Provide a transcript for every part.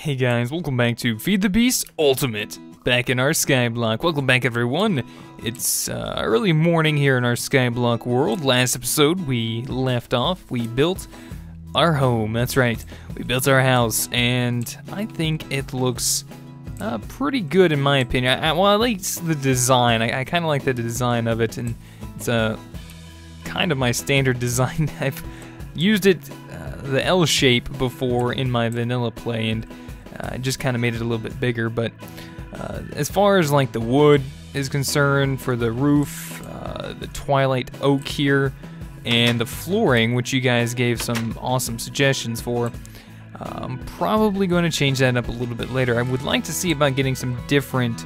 Hey guys, welcome back to Feed the Beast Ultimate, back in our Skyblock. Welcome back everyone. It's early morning here in our Skyblock world. Last episode we left off, we built our home, that's right. We built our house, and I think it looks pretty good in my opinion. Well, I like the design, I kind of like the design of it, and it's kind of my standard design. I've used it, the L shape before in my vanilla play, and I just kind of made it a little bit bigger. But as far as like the wood is concerned for the roof, the twilight oak here, and the flooring, which you guys gave some awesome suggestions for, I'm probably going to change that up a little bit later. I would like to see about getting some different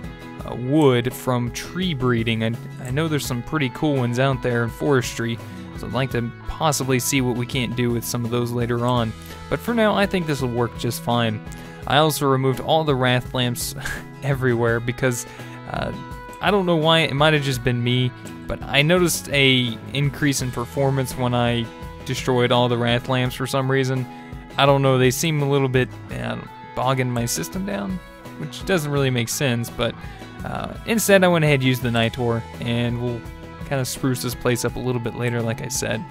wood from tree breeding. I know there's some pretty cool ones out there in forestry, so I'd like to possibly see what we can't do with some of those later on. But for now, I think this will work just fine. I also removed all the wrath lamps everywhere because I don't know why, it might have just been me, but I noticed a increase in performance when I destroyed all the wrath lamps for some reason. I don't know, they seem a little bit bogging my system down, which doesn't really make sense, but instead I went ahead and used the Nitor, and we'll kind of spruce this place up a little bit later like I said.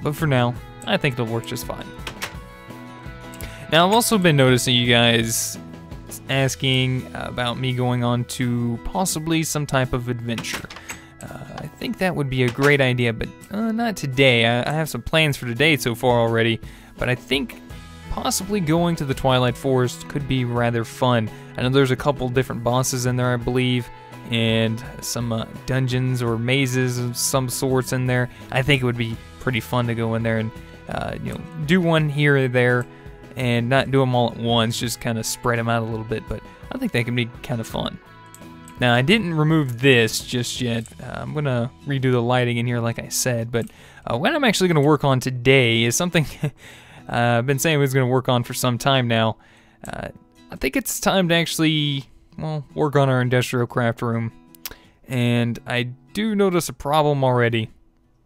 But for now, I think it'll work just fine. Now, I've also been noticing you guys asking about me going on to possibly some type of adventure. I think that would be a great idea, but not today. I have some plans for today so far already, but I think possibly going to the Twilight Forest could be rather fun. I know there's a couple different bosses in there, I believe, and some dungeons or mazes of some sorts in there. I think it would be pretty fun to go in there and do one here or there, and not do them all at once, just kind of spread them out a little bit, but I think that can be kind of fun. Now, I didn't remove this just yet. I'm going to redo the lighting in here like I said, but what I'm actually going to work on today is something I've been saying I was going to work on for some time now. I think it's time to actually, well, work on our industrial craft room, and I do notice a problem already.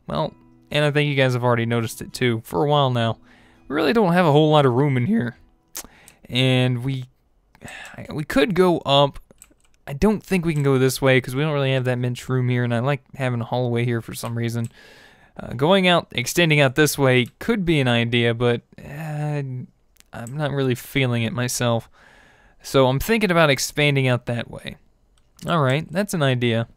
Well, and I think you guys have already noticed it too, for a while now. We really don't have a whole lot of room in here, and we could go up. I don't think we can go this way because we don't really have that much room here, and I like having a hallway here for some reason. Going out, extending out this way could be an idea, but I'm not really feeling it myself. So I'm thinking about expanding out that way. Alright, that's an idea.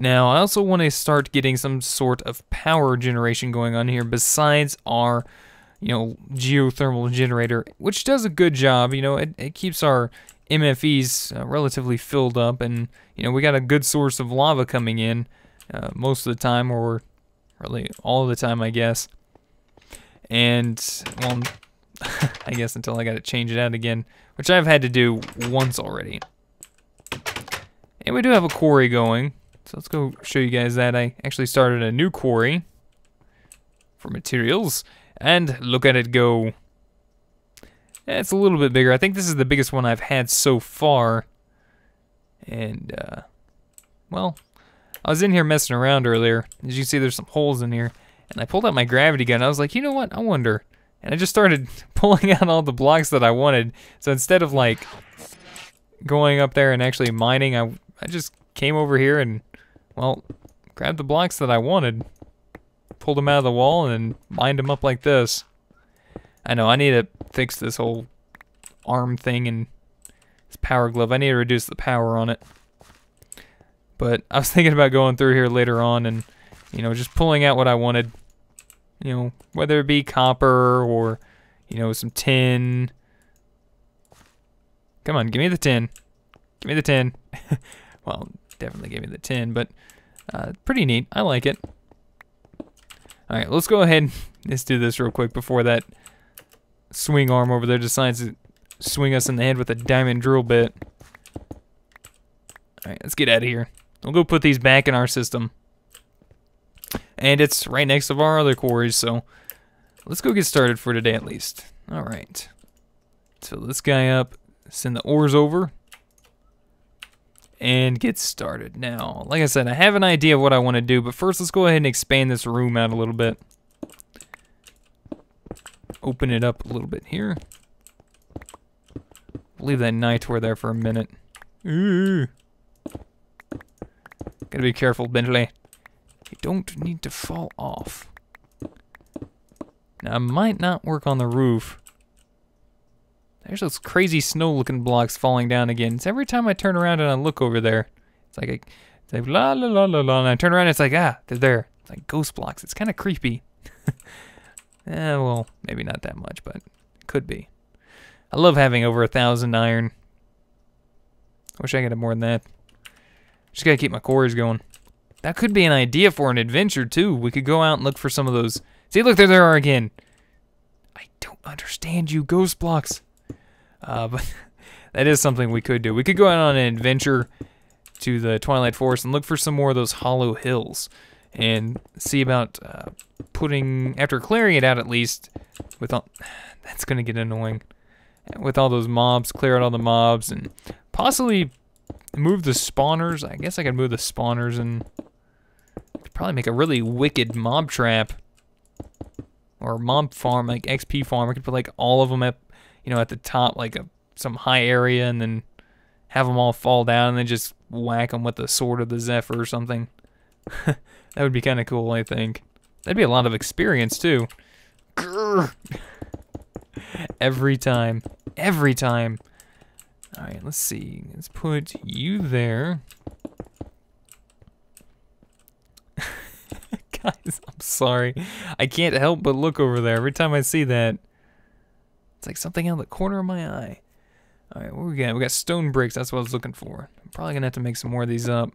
Now, I also want to start getting some sort of power generation going on here besides our, geothermal generator, which does a good job. It keeps our MFEs relatively filled up, and, we got a good source of lava coming in most of the time, or really all the time, I guess. And, well, I guess until I got to change it out again, which I've had to do once already. And we do have a quarry going. So let's go show you guys that. I actually started a new quarry for materials, and look at it go. It's a little bit bigger. I think this is the biggest one I've had so far. And, well, I was in here messing around earlier. As you can see, there's some holes in here. And I pulled out my gravity gun. I was like, you know what? I wonder. And I just started pulling out all the blocks that I wanted. So instead of, like, going up there and actually mining, I just came over here and, well, grabbed the blocks that I wanted, pulled them out of the wall, and lined them up like this. I know, I need to fix this whole arm thing and this power glove. I need to reduce the power on it. But I was thinking about going through here later on and, just pulling out what I wanted. Whether it be copper or, some tin. Come on, give me the tin. Give me the tin. Well, definitely give me the tin, but pretty neat. I like it. Alright, let's go ahead and let's do this real quick before that swing arm over there decides to swing us in the head with a diamond drill bit. Alright, let's get out of here. We'll go put these back in our system. And it's right next to our other quarries, so let's go get started for today at least. Alright. Fill this guy up, send the ores over, and get started. Now, like I said, I have an idea of what I want to do, but first let's go ahead and expand this room out a little bit. Open it up a little bit here. Leave that Nitor there for a minute. Ooh. Gotta be careful, Bentley. You don't need to fall off. Now, I might not work on the roof. There's those crazy snow-looking blocks falling down again. It's every time I turn around and I look over there. It's like la la la la la, and I turn around and it's like, ah, they're there. It's like ghost blocks. It's kind of creepy. Well, maybe not that much, but it could be. I love having over 1,000 iron. I wish I could have more than that. Just gotta keep my cores going. That could be an idea for an adventure, too. We could go out and look for some of those. See, look, there they are again. I don't understand you, ghost blocks. But that is something we could do. We could go out on an adventure to the Twilight Forest and look for some more of those hollow hills. And see about putting, after clearing it out at least, with all, that's going to get annoying. With all those mobs, clear out all the mobs, and possibly move the spawners. I guess I could move the spawners and could probably make a really wicked mob trap. Or mob farm, like XP farm. I could put like all of them at, at the top, like some high area, and then have them all fall down, and then just whack them with the sword of the Zephyr or something. That would be kind of cool, I think. That'd be a lot of experience, too. Grr. Every time. Every time. Alright, let's see. Let's put you there. Guys, I'm sorry. I can't help but look over there. Every time I see that, it's like something out of the corner of my eye. Alright, what we got? We got stone bricks. That's what I was looking for. I'm probably going to have to make some more of these up.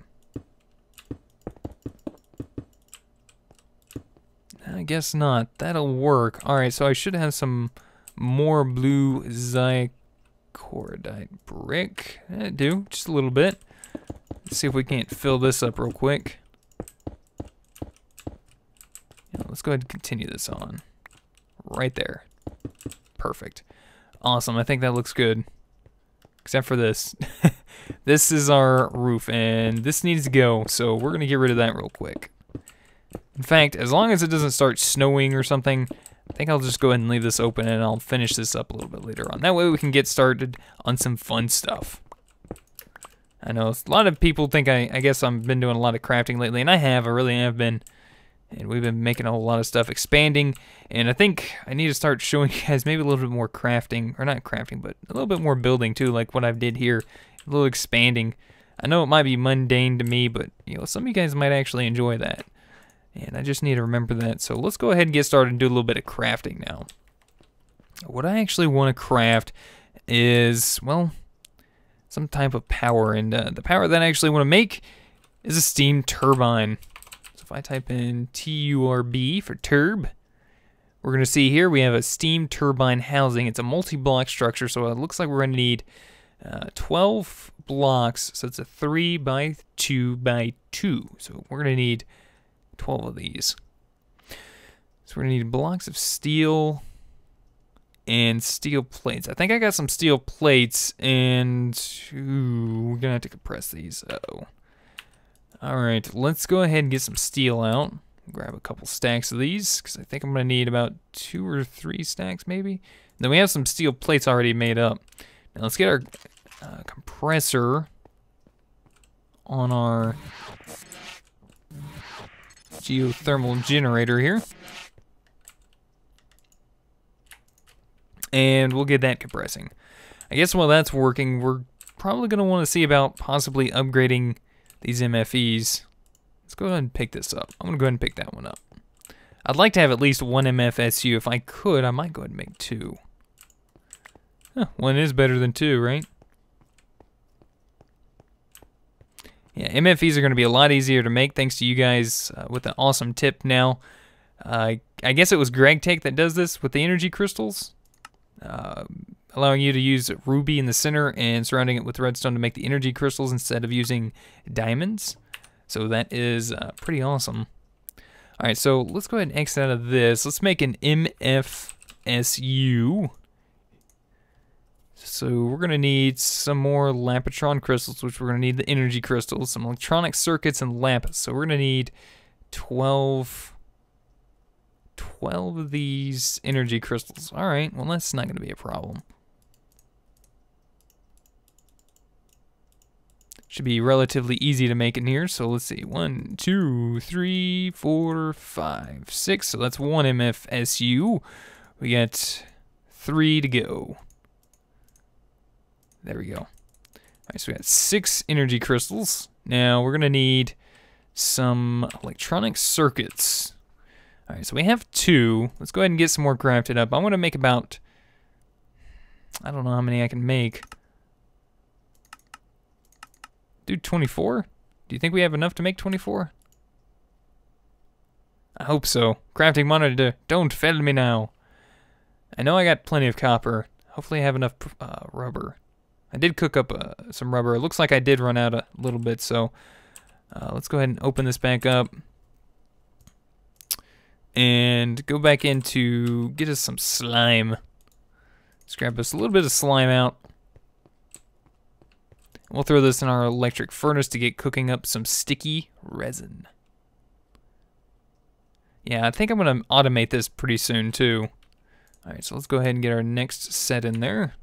I guess not. That'll work. Alright, so I should have some more blue zicordite brick. I do, just a little bit. Let's see if we can't fill this up real quick. Let's go ahead and continue this on. Right there. Perfect. Awesome, I think that looks good. Except for this. This is our roof, and this needs to go, so we're going to get rid of that real quick. In fact, as long as it doesn't start snowing or something, I think I'll just go ahead and leave this open, and I'll finish this up a little bit later on. That way we can get started on some fun stuff. I know a lot of people think I guess I've been doing a lot of crafting lately, and I really have been. And we've been making a whole lot of stuff, expanding, and I think I need to start showing you guys maybe a little bit more crafting, or not crafting, but a little bit more building too, like what I did here, a little expanding. I know it might be mundane to me, but some of you guys might actually enjoy that. And I just need to remember that. So let's go ahead and get started and do a little bit of crafting now. What I actually want to craft is, well, some type of power. And the power that I actually want to make is a steam turbine. So if I type in TURB for turb, we're going to see here we have a steam turbine housing. It's a multi-block structure, so it looks like we're going to need 12 blocks. So it's a 3 by 2 by 2. So we're going to need 12 of these. So we're going to need blocks of steel and steel plates. I think I got some steel plates, and we're going to have to compress these. Uh-oh. Alright, let's go ahead and get some steel out. Grab a couple stacks of these, because I think I'm going to need about 2 or 3 stacks maybe. And then we have some steel plates already made up. Now let's get our compressor on our geothermal generator here. And we'll get that compressing. I guess while that's working, we're probably going to want to see about possibly upgrading these MFEs. Let's go ahead and pick this up. I'm going to go ahead and pick that one up. I'd like to have at least one MFSU. If I could, I might go ahead and make 2. Huh, 1 is better than 2, right? Yeah, MFEs are going to be a lot easier to make thanks to you guys with an awesome tip now. I guess it was GregTech that does this with the energy crystals. Allowing you to use ruby in the center and surrounding it with redstone to make the energy crystals instead of using diamonds. So that is pretty awesome. Alright, so let's go ahead and exit out of this. Let's make an MFSU. So we're going to need some more Electron Crystals, which we're going to need the energy crystals, some electronic circuits, and lapis. So we're going to need 12 of these energy crystals. Alright, well that's not going to be a problem. Should be relatively easy to make in here. So let's see. 1, 2, 3, 4, 5, 6. So that's 1 MFSU. We got 3 to go. There we go. All right, so we got 6 energy crystals. Now we're going to need some electronic circuits. All right, so we have 2. Let's go ahead and get some more crafted up. I want to make about, I don't know how many I can make. Dude, 24? Do you think we have enough to make 24? I hope so. Crafting monitor, don't fail me now. I know I got plenty of copper. Hopefully I have enough rubber. I did cook up some rubber. It looks like I did run out a little bit, so let's go ahead and open this back up. And go back into, get us some slime. Let's grab us a little bit of slime out. We'll throw this in our electric furnace to get cooking up some sticky resin. Yeah, I think I'm going to automate this pretty soon too. Alright, so let's go ahead and get our next set in there.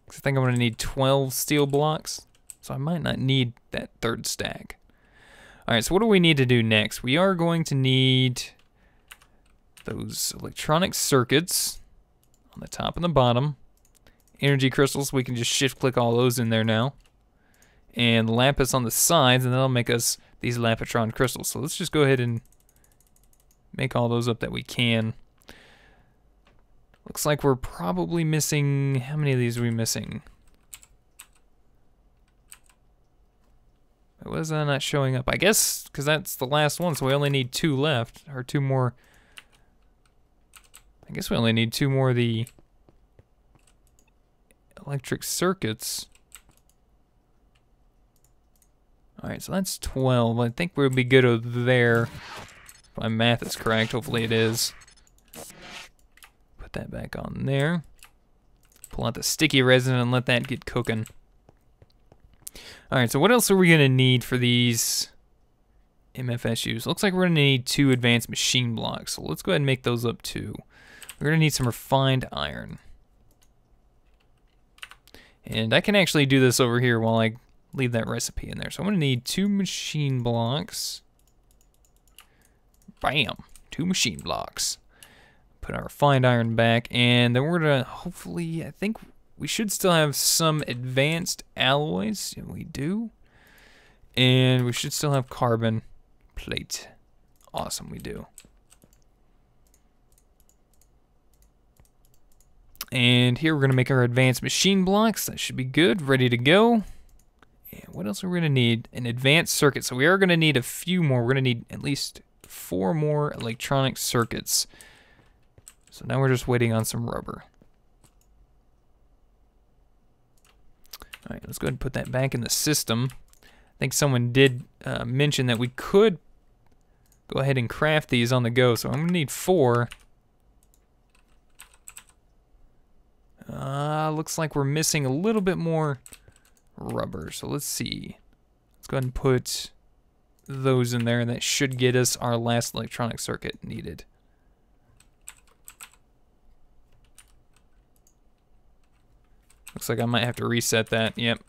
I think I'm going to need 12 steel blocks, so I might not need that 3rd stack. Alright, so what do we need to do next? We are going to need those electronic circuits on the top and the bottom. Energy crystals, we can just shift click all those in there now. And lapis on the sides, and that'll make us these Electron Crystals. So let's just go ahead and make all those up that we can. Looks like we're probably missing, how many of these are we missing? Why was that not showing up? I guess because that's the last one, so we only need 2 left, or 2 more. I guess we only need 2 more of the electric circuits. Alright, so that's 12. I think we'll be good over there. If my math is correct, hopefully it is. Put that back on there. Pull out the sticky resin and let that get cooking. Alright, so what else are we going to need for these MFSUs? Looks like we're going to need 2 advanced machine blocks, so let's go ahead and make those up too. We're going to need some refined iron. And I can actually do this over here while I leave that recipe in there. So I'm going to need 2 machine blocks. Bam! 2 machine blocks. Put our refined iron back, and then we're going to hopefully, I think we should still have some advanced alloys. Yeah, we do. And we should still have carbon plate. Awesome, we do. And here we're going to make our advanced machine blocks. That should be good, ready to go. And what else are we going to need? An advanced circuit. So we are going to need a few more. We're going to need at least 4 more electronic circuits. So now we're just waiting on some rubber. Alright, let's go ahead and put that back in the system. I think someone did mention that we could go ahead and craft these on the go. So I'm going to need 4. Looks like we're missing a little bit more rubber. So let's see. Let's go ahead and put those in there, and that should get us our last electronic circuit needed. Looks like I might have to reset that. Yep.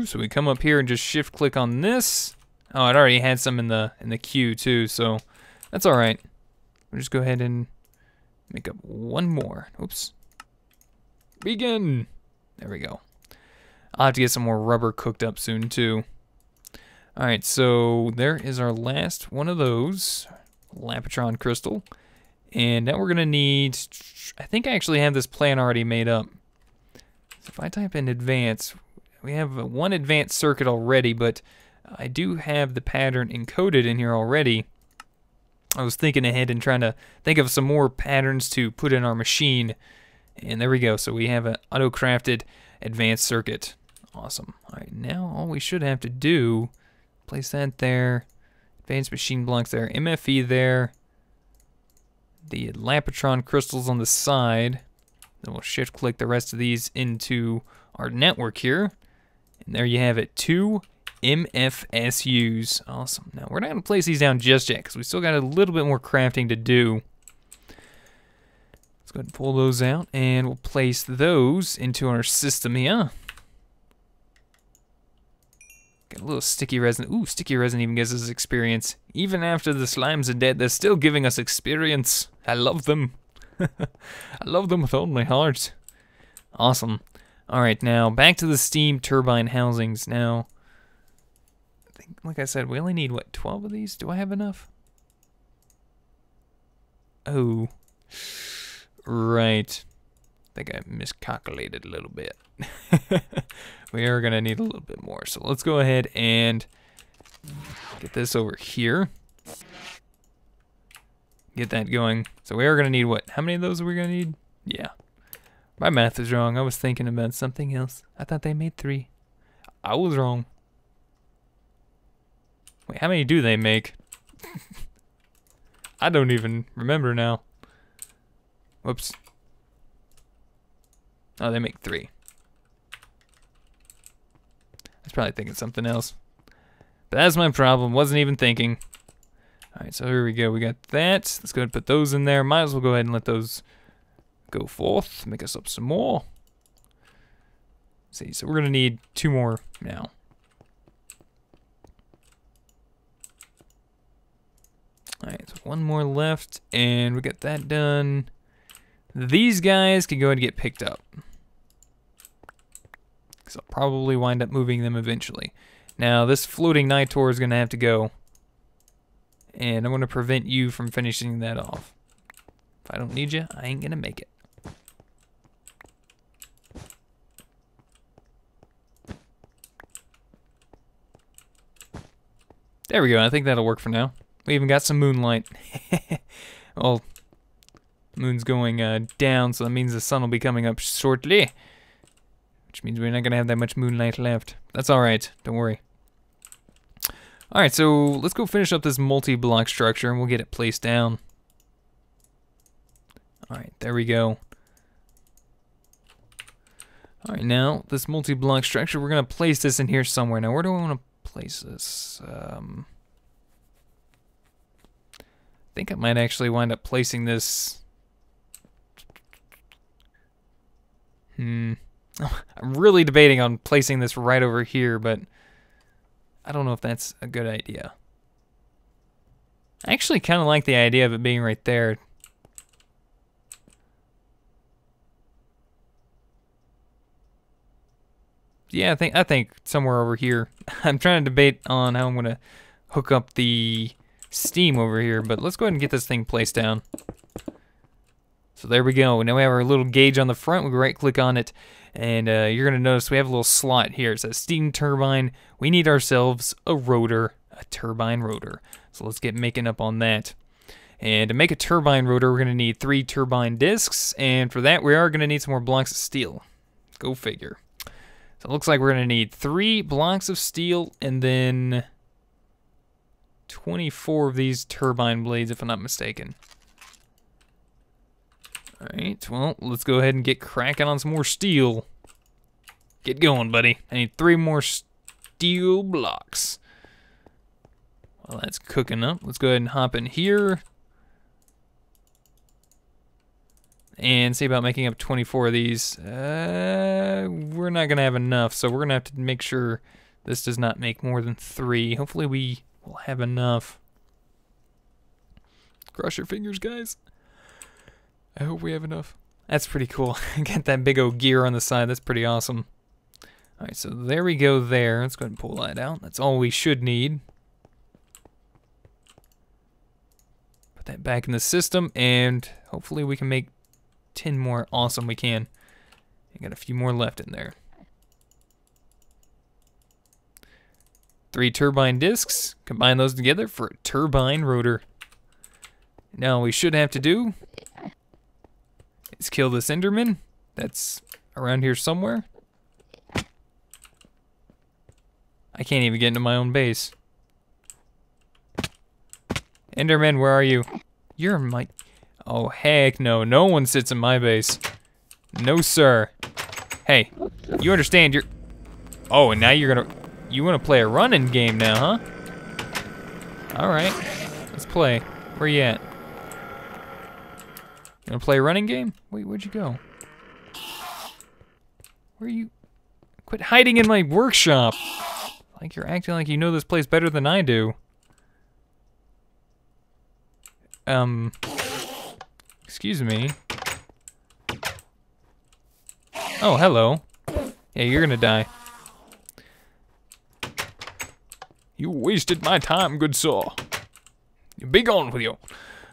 So we come up here and just shift click on this. Oh, it already had some in the queue too, so that's all right. We'll just go ahead and make up 1 more. Oops. Begin. There we go. I'll have to get some more rubber cooked up soon too. All right, so there is our last one of those Electron Crystal. And now we're gonna need, I think I actually have this plan already made up. So if I type in advance, we have 1 advanced circuit already, but I do have the pattern encoded in here already. I was thinking ahead and trying to think of some more patterns to put in our machine. And there we go. So we have an auto-crafted advanced circuit. Awesome. All right, now all we should have to do, place that there, advanced machine blocks there, MFE there, the Electron Crystals on the side. Then we'll shift click the rest of these into our network here. And there you have it, 2 MFSUs. Awesome. Now, we're not going to place these down just yet because we still got a little bit more crafting to do. Let's go ahead and pull those out, and we'll place those into our system here. Got a little sticky resin. Ooh, sticky resin even gives us experience. Even after the slimes are dead, they're still giving us experience. I love them. I love them with all my heart. Awesome. Alright, now back to the steam turbine housings. Now, I think, like I said, we only need, what, 12 of these? Do I have enough? Oh. Right. I think I miscalculated a little bit. We are going to need a little bit more. So let's go ahead and get this over here. Get that going. So we are going to need what? How many of those are we going to need? Yeah. My math is wrong. I was thinking about something else. I thought they made 3. I was wrong. Wait, how many do they make? I don't even remember now. Whoops. Oh, they make 3. I was probably thinking something else. But that's my problem. Wasn't even thinking. Alright, so here we go. We got that. Let's go ahead and put those in there. Might as well go ahead and let those go forth. Make us up some more. Let's see, so we're going to need 2 more now. Alright, so 1 more left. And we got that done. These guys can go ahead and get picked up. Because I'll probably wind up moving them eventually. Now, this floating Nitor is going to have to go. And I'm going to prevent you from finishing that off. If I don't need you, I ain't going to make it. There we go. I think that'll work for now. We even got some moonlight. Well, moon's going down, so that means the sun will be coming up shortly. Which means we're not going to have that much moonlight left. That's alright. Don't worry. Alright, so let's go finish up this multi-block structure and we'll get it placed down. Alright, there we go. Alright, now, this multi-block structure, we're going to place this in here somewhere. Now, where do I want to place this? I think I might actually wind up placing this... I'm really debating on placing this right over here, but I don't know if that's a good idea. I actually kind of like the idea of it being right there. Yeah, I think somewhere over here. I'm trying to debate on how I'm going to hook up the steam over here, but let's go ahead and get this thing placed down. So there we go. Now we have our little gauge on the front. We right click on it, and you're going to notice we have a little slot here. It says Steam Turbine. We need ourselves a rotor, a turbine rotor. So let's get making up on that. And to make a turbine rotor, we're going to need 3 turbine discs, and for that we are going to need some more blocks of steel. Go figure. So it looks like we're going to need 3 blocks of steel and then 24 of these turbine blades, if I'm not mistaken. Alright, well, let's go ahead and get cracking on some more steel. Get going, buddy. I need 3 more steel blocks. While that's cooking up, let's go ahead and hop in here. And see about making up 24 of these. We're not going to have enough, so we're going to have to make sure this does not make more than 3. Hopefully we will have enough. Cross your fingers, guys. I hope we have enough. That's pretty cool. Got that big old gear on the side. That's pretty awesome. Alright, so there we go there. Let's go ahead and pull that out. That's all we should need. Put that back in the system, and hopefully we can make 10 more. Awesome, we can. I got a few more left in there. 3 turbine discs. Combine those together for a turbine rotor. Now all we should have to do is kill this Enderman that's around here somewhere. I can't even get into my own base. Enderman, where are you? You're in my... Oh, heck no. No one sits in my base. No, sir. Hey, you understand you're... Oh, and now you're gonna... You wanna play a running game now, huh? Alright. Let's play. Where you at? You wanna play a running game? Wait, where'd you go? Where are you? Quit hiding in my workshop. Like you're acting like you know this place better than I do. Excuse me. Oh, hello. Yeah, you're gonna die. You wasted my time, good sir. Be gone with you.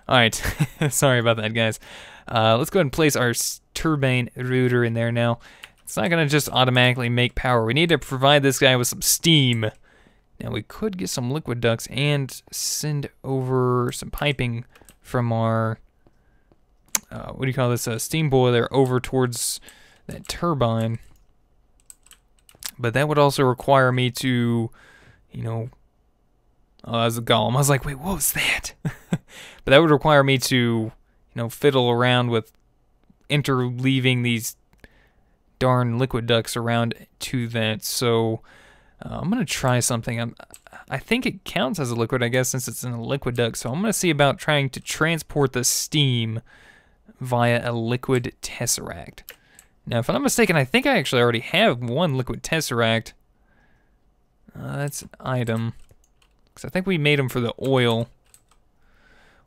Alright, sorry about that, guys. Let's go ahead and place our turbine rotor in there now. It's not gonna just automatically make power. We need to provide this guy with some steam. Now we could get some liquid ducts and send over some piping from our, what do you call this, steam boiler over towards that turbine. But that would also require me to, you know, oh, that was a golem. I was like, wait, what was that? But that would require me to, you know, fiddle around with interleaving these darn liquid ducts around to that. So I'm gonna try something. I think it counts as a liquid, I guess, since it's in a liquid duct. So I'm gonna see about trying to transport the steam via a liquid tesseract. Now, if I'm not mistaken, I think I actually already have one liquid tesseract. That's an item. Because I think we made them for the oil.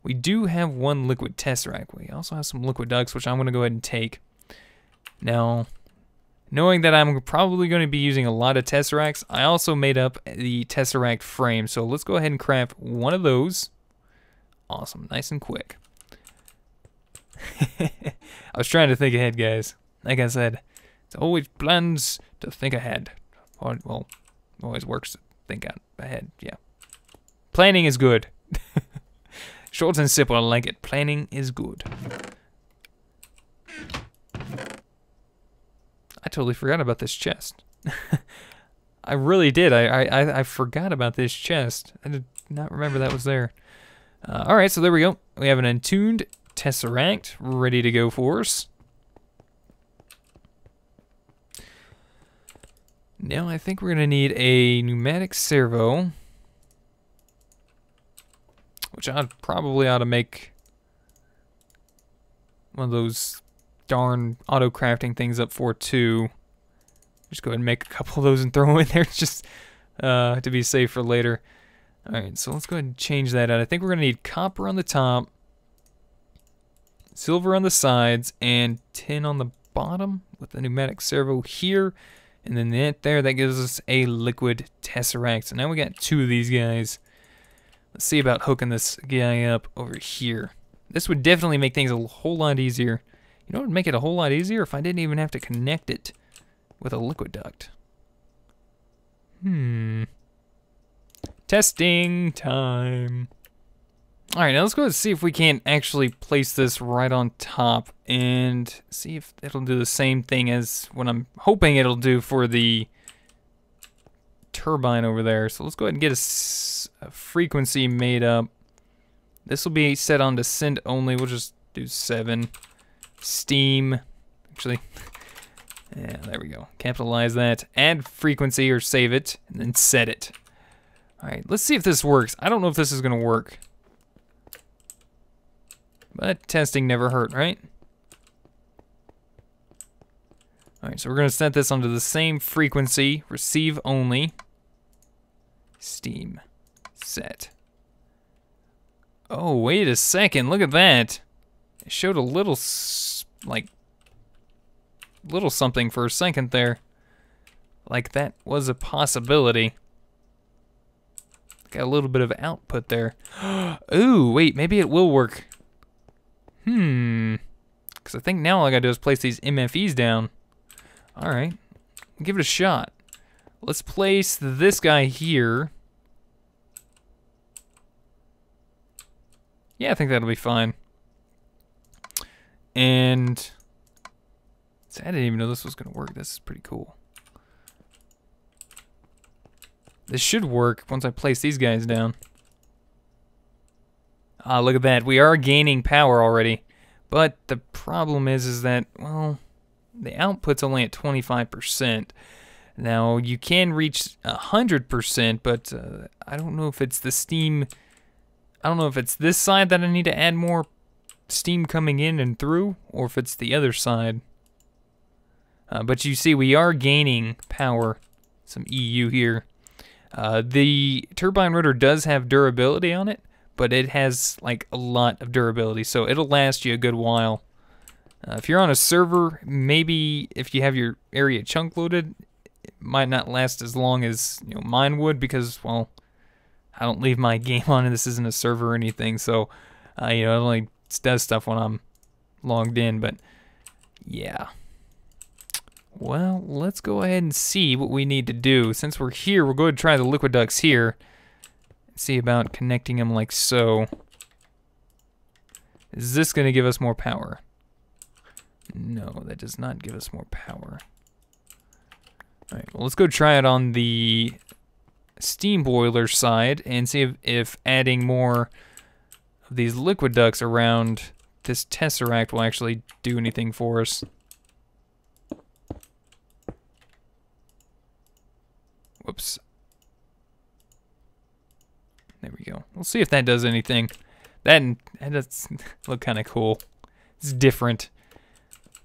We do have one liquid tesseract. We also have some liquid ducts, which I'm going to go ahead and take. Now, knowing that I'm probably going to be using a lot of tesseracts, I also made up the Tesseract Frame. So let's go ahead and craft one of those. Awesome, nice and quick. I was trying to think ahead, guys. Like I said, it's always plans to think ahead. Or, well, always works to think out ahead, yeah. Planning is good. Short and simple, I like it. Planning is good. I totally forgot about this chest. I really did. I forgot about this chest. I did not remember that was there. Alright, so there we go. We have an untuned Tesseract ready to go for us. Now I think we're going to need a pneumatic servo, which I probably ought to make one of those darn auto-crafting things up for too. Just go ahead and make a couple of those and throw them in there just to be safe for later. Alright, so let's go ahead and change that out. I think we're going to need copper on the top, silver on the sides, and tin on the bottom with the pneumatic servo here. And then that there, that gives us a liquid tesseract. So now we got two of these guys. Let's see about hooking this guy up over here. This would definitely make things a whole lot easier. You know what would make it a whole lot easier? If I didn't even have to connect it with a liquid duct. Testing time. Alright, now let's go ahead and see if we can actually place this right on top and see if it'll do the same thing as what I'm hoping it'll do for the turbine over there. So let's go ahead and get a frequency made up. This will be set on to send only. We'll just do 7. Steam. Actually, yeah, there we go. Capitalize that. Add frequency or save it, and then set it. Alright, let's see if this works. I don't know if this is going to work. But testing never hurt, right? Alright, so we're going to set this onto the same frequency, receive only. Steam. Set. Oh, wait a second, look at that. It showed a little, little something for a second there. Like that was a possibility. Got a little bit of output there. Ooh, wait, maybe it will work. Because I think now all I gotta do is place these MFEs down. Alright, give it a shot. Let's place this guy here. Yeah, I think that'll be fine. And I didn't even know this was gonna work. This is pretty cool. This should work once I place these guys down. Ah, look at that. We are gaining power already. But the problem is that, well, the output's only at 25%. Now, you can reach 100%, but I don't know if it's the steam. I don't know if it's this side that I need to add more steam coming in and through, or if it's the other side. But you see, we are gaining power. Some EU here. The turbine rotor does have durability on it, but it has like a lot of durability, so it'll last you a good while. If you're on a server, maybe if you have your area chunk loaded, it might not last as long as mine would, because, well, I don't leave my game on, and this isn't a server or anything, so it only does stuff when I'm logged in. But yeah. Well, let's go ahead and see what we need to do. Since we're here, we'll go ahead and try the liquid ducts here. See about connecting them like so. Is this going to give us more power? No, that does not give us more power. Alright, well, let's go try it on the steam boiler side and see if adding more of these liquid ducts around this Tesseract will actually do anything for us. Whoops. There we go. We'll see if that does anything. That does look kind of cool. It's different.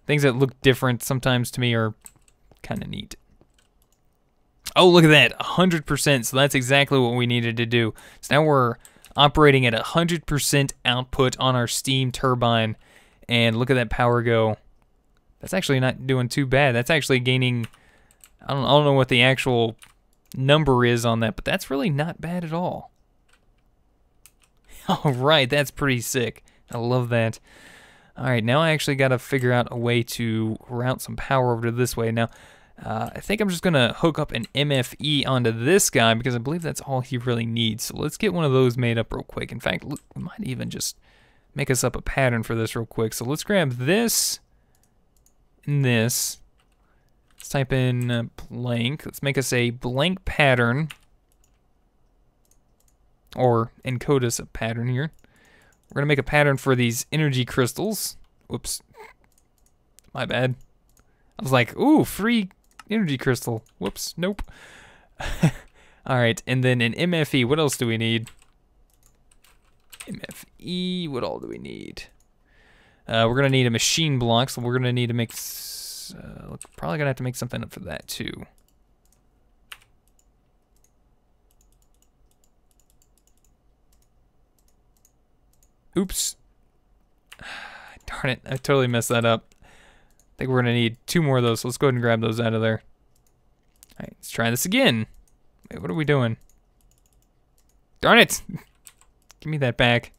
Things that look different sometimes to me are kind of neat. Oh, look at that. 100%. So that's exactly what we needed to do. So now we're operating at 100% output on our steam turbine. And look at that power go. That's actually not doing too bad. That's actually gaining... I don't know what the actual number is on that, but that's really not bad at all. All right, that's pretty sick. I love that. All right, now I actually got to figure out a way to route some power over to this way. Now, I think I'm just going to hook up an MFE onto this guy because I believe that's all he really needs. So let's get one of those made up real quick. In fact, we might even just make us up a pattern for this real quick. So let's grab this and this. Let's type in blank. Let's make us a blank pattern. Or encode us a pattern here. We're going to make a pattern for these energy crystals. Whoops. My bad. I was like, ooh, free energy crystal. Whoops, nope. Alright, and then an MFE. What else do we need? MFE, what all do we need? We're going to need a machine block, so we're going to need to make... probably going to have to make something up for that, too. Oops. Darn it, I totally messed that up. I think we're going to need 2 more of those, so let's go ahead and grab those out of there. Alright, let's try this again. Wait, what are we doing? Darn it! Give me that back.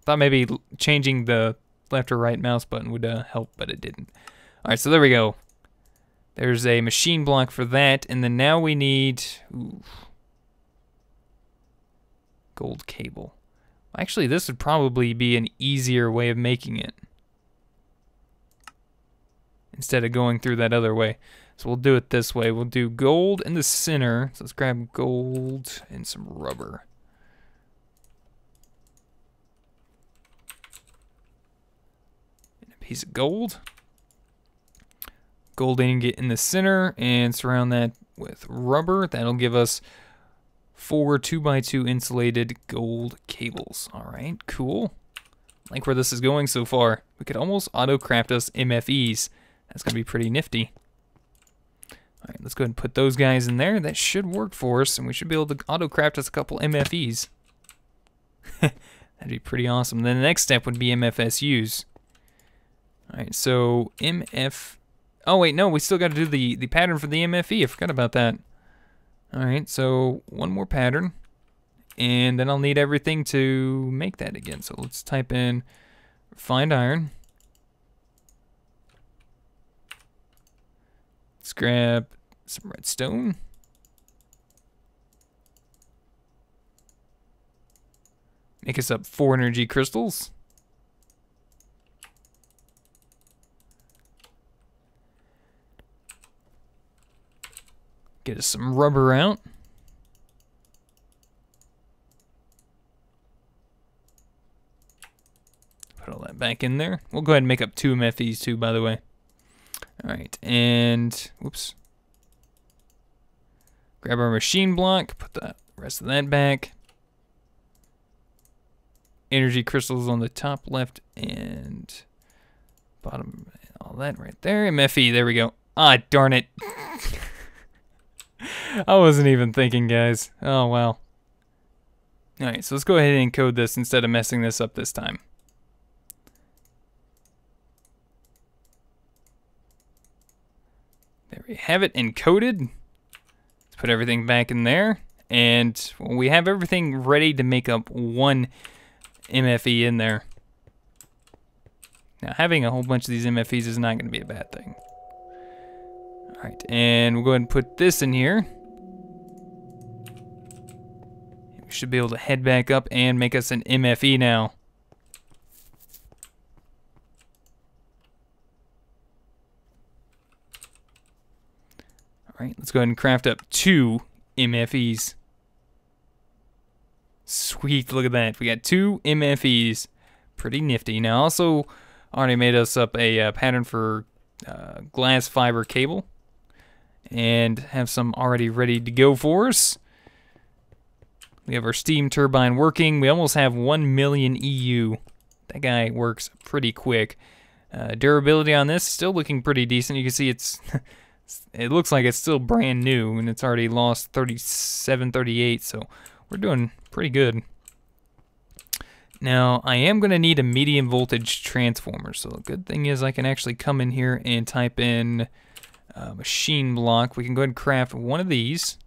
Thought maybe changing the left or right mouse button would help, but it didn't. Alright, so there we go. There's a machine block for that, and then now we need... Ooh, gold cable. Actually, this would probably be an easier way of making it, instead of going through that other way. So we'll do it this way. We'll do gold in the center. So let's grab gold and some rubber. And a piece of gold. Gold ingot in the center, and surround that with rubber. That'll give us 4 2x2 insulated gold cables. Alright, cool. I like where this is going so far. We could almost auto-craft us MFEs. That's going to be pretty nifty. Alright, let's go ahead and put those guys in there. That should work for us, and we should be able to auto-craft us a couple MFEs. That'd be pretty awesome. Then the next step would be MFSUs. Alright, so MF... Oh wait, no, we still got to do the pattern for the MFE. I forgot about that. Alright, so 1 more pattern, and then I'll need everything to make that again. So let's type in refined iron. Let's grab some redstone. Make us up 4 energy crystals. Get us some rubber out. Put all that back in there. We'll go ahead and make up 2 MFEs too, by the way. Alright, and whoops. Grab our machine block, put the rest of that back. energy crystals on the top left and bottom. All that right there. MFE, there we go. Ah, darn it. I wasn't even thinking, guys. Oh, wow. Alright, so let's go ahead and encode this instead of messing this up this time. There we have it encoded. Let's put everything back in there. And we have everything ready to make up one MFE in there. Now, having a whole bunch of these MFEs is not going to be a bad thing. Alright, and we'll go ahead and put this in here. We should be able to head back up and make us an MFE now. Alright, let's go ahead and craft up 2 MFEs. Sweet, look at that. We got 2 MFEs. Pretty nifty. Now, also already made us up a pattern for glass fiber cable. And have some already ready to go for us. We have our steam turbine working. We almost have 1 million EU. That guy works pretty quick. Durability on this still looking pretty decent. You can see it's it looks like it's still brand new, and it's already lost 37, 38, so we're doing pretty good. Now, I am going to need a medium voltage transformer, so the good thing is I can actually come in here and type in machine block. We can go ahead and craft one of these.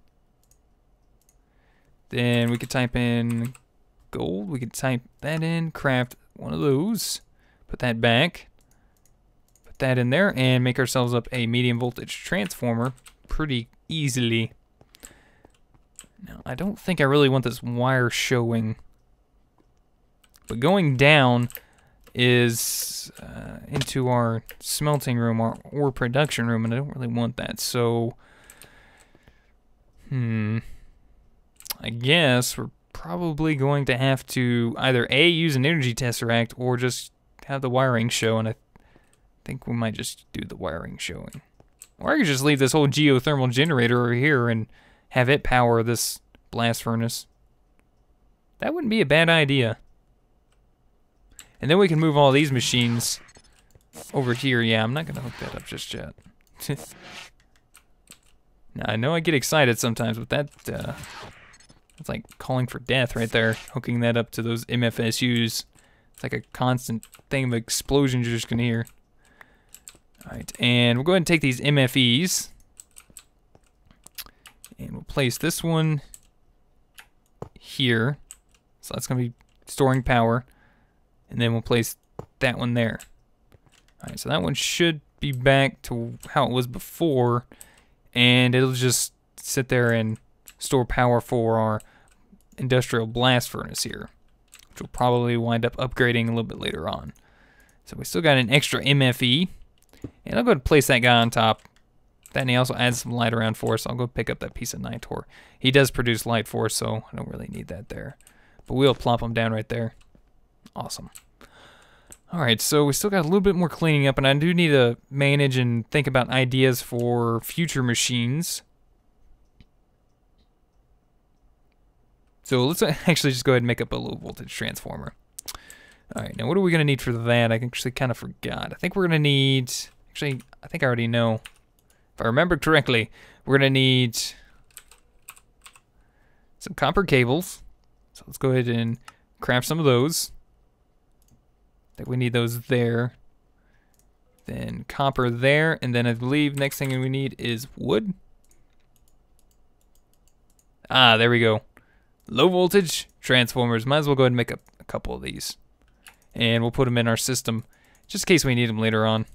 Then we could type in gold. We could type that in, craft one of those, put that back, put that in there, and make ourselves up a medium voltage transformer pretty easily. Now, I don't think I really want this wire showing, but going down is into our smelting room or production room, and I don't really want that. So, I guess we're probably going to have to either A, use an energy tesseract, or just have the wiring show, and I think we might just do the wiring showing. Or I could just leave this whole geothermal generator over here and have it power this blast furnace. That wouldn't be a bad idea. And then we can move all these machines over here. Yeah, I'm not going to hook that up just yet. Now, I know I get excited sometimes, but that... it's like calling for death right there, hooking that up to those MFSUs. It's like a constant thing of explosions you're just gonna hear. Alright, and we'll go ahead and take these MFEs. And we'll place this one here. So that's gonna be storing power. And then we'll place that one there. Alright, so that one should be back to how it was before. And it'll just sit there and store power for our industrial blast furnace here, which will probably wind up upgrading a little bit later on. So we still got an extra MFE, and I'll go ahead and place that guy on top. Then he also adds some light around for us. I'll go pick up that piece of nitor. He does produce light for us, so I don't really need that there. But we'll plop him down right there. Awesome. Alright, so we still got a little bit more cleaning up, and I do need to manage and think about ideas for future machines. So let's actually just go ahead and make up a low voltage transformer. Alright, now what are we going to need for that? I actually kind of forgot. I think we're going to need... Actually, I think I already know. If I remember correctly, we're going to need some copper cables. So let's go ahead and craft some of those. I think we need those there. Then copper there, and then I believe next thing we need is wood. Ah, there we go. Low voltage transformers. Might as well go ahead and make up a couple of these. And we'll put them in our system just in case we need them later on.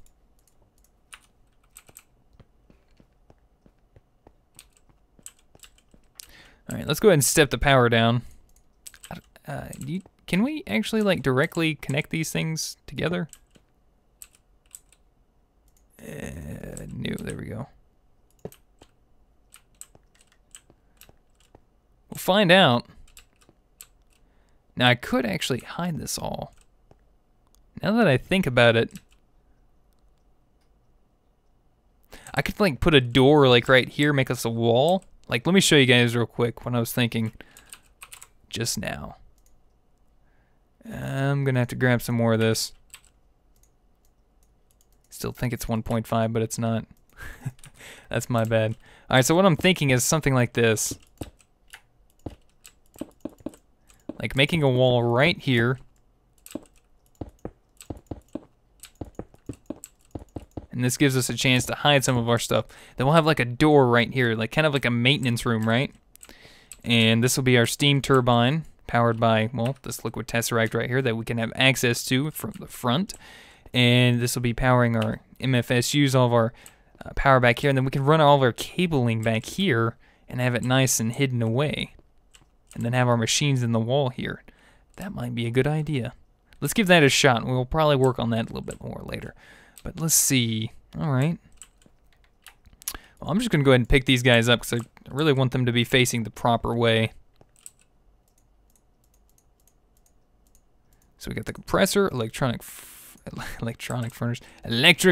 Alright, let's go ahead and step the power down. Can we actually like directly connect these things together? No, there we go. We'll find out. Now I could actually hide this all. Now that I think about it, I could like put a door like right here, make us a wall. Like, let me show you guys real quick what I was thinking just now. I'm gonna have to grab some more of this. Still think it's 1.5, but it's not. That's my bad. Alright, so what I'm thinking is something like this. Like making a wall right here. And this gives us a chance to hide some of our stuff. Then we'll have like a door right here, like kind of like a maintenance room, right? And this will be our steam turbine, powered by, well, this liquid tesseract right here that we can have access to from the front. And this will be powering our MFSUs, all of our power back here. And then we can run all of our cabling back here and have it nice and hidden away. And then have our machines in the wall here. That might be a good idea. Let's give that a shot. We'll probably work on that a little bit more later. But let's see. All right. Well, I'm just going to go ahead and pick these guys up because I really want them to be facing the proper way. So we got the compressor, electric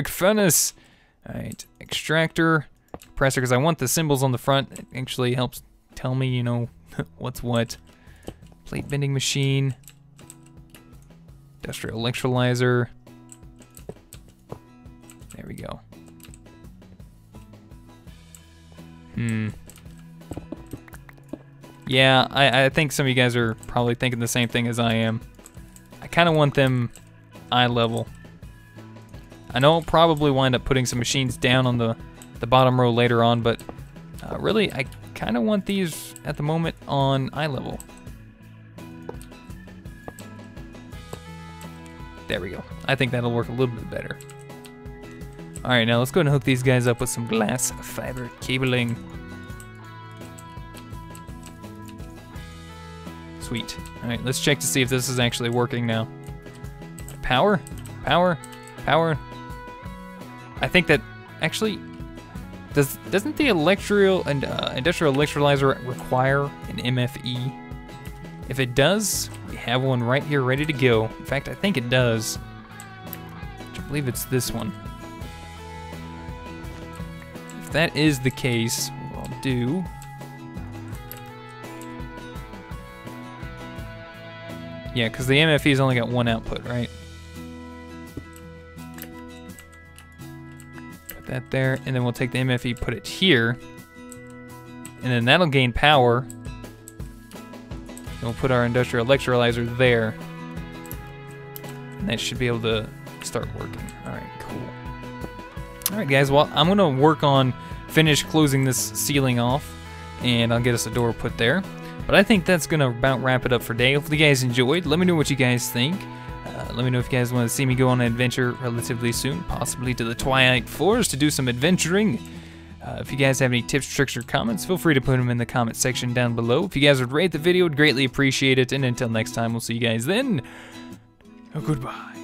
furnace. All right, extractor, compressor, because I want the symbols on the front. It actually helps tell me, you know, what's what. Plate bending machine, industrial electrolyzer. There we go. Yeah, I think some of you guys are probably thinking the same thing as I am. I kind of want them eye level. I know I'll probably wind up putting some machines down on the bottom row later on, but really I kind of want these at the moment on eye level. There we go. I think that'll work a little bit better. Alright, now let's go ahead and hook these guys up with some glass fiber cabling. Sweet. Alright, let's check to see if this is actually working now. Power? Power? Power? I think that actually doesn't the industrial electrolyzer require an MFE? If it does, we have one right here ready to go. In fact, I think it does. I believe it's this one. If that is the case, what I'll do yeah, because the MFE's only got one output, right? Put that there, and then we'll take the MFE, put it here, and then that'll gain power. And we'll put our industrial electrolyzer there, and that should be able to start working. All right, cool. All right, guys. Well, I'm gonna work on finish closing this ceiling off, and I'll get us a door put there. But I think that's going to about wrap it up for today. Hopefully you guys enjoyed. Let me know what you guys think. Let me know if you guys want to see me go on an adventure relatively soon, possibly to the Twilight Forest to do some adventuring. If you guys have any tips, tricks, or comments, feel free to put them in the comment section down below. If you guys would rate the video, I'd greatly appreciate it. And until next time, we'll see you guys then. Goodbye.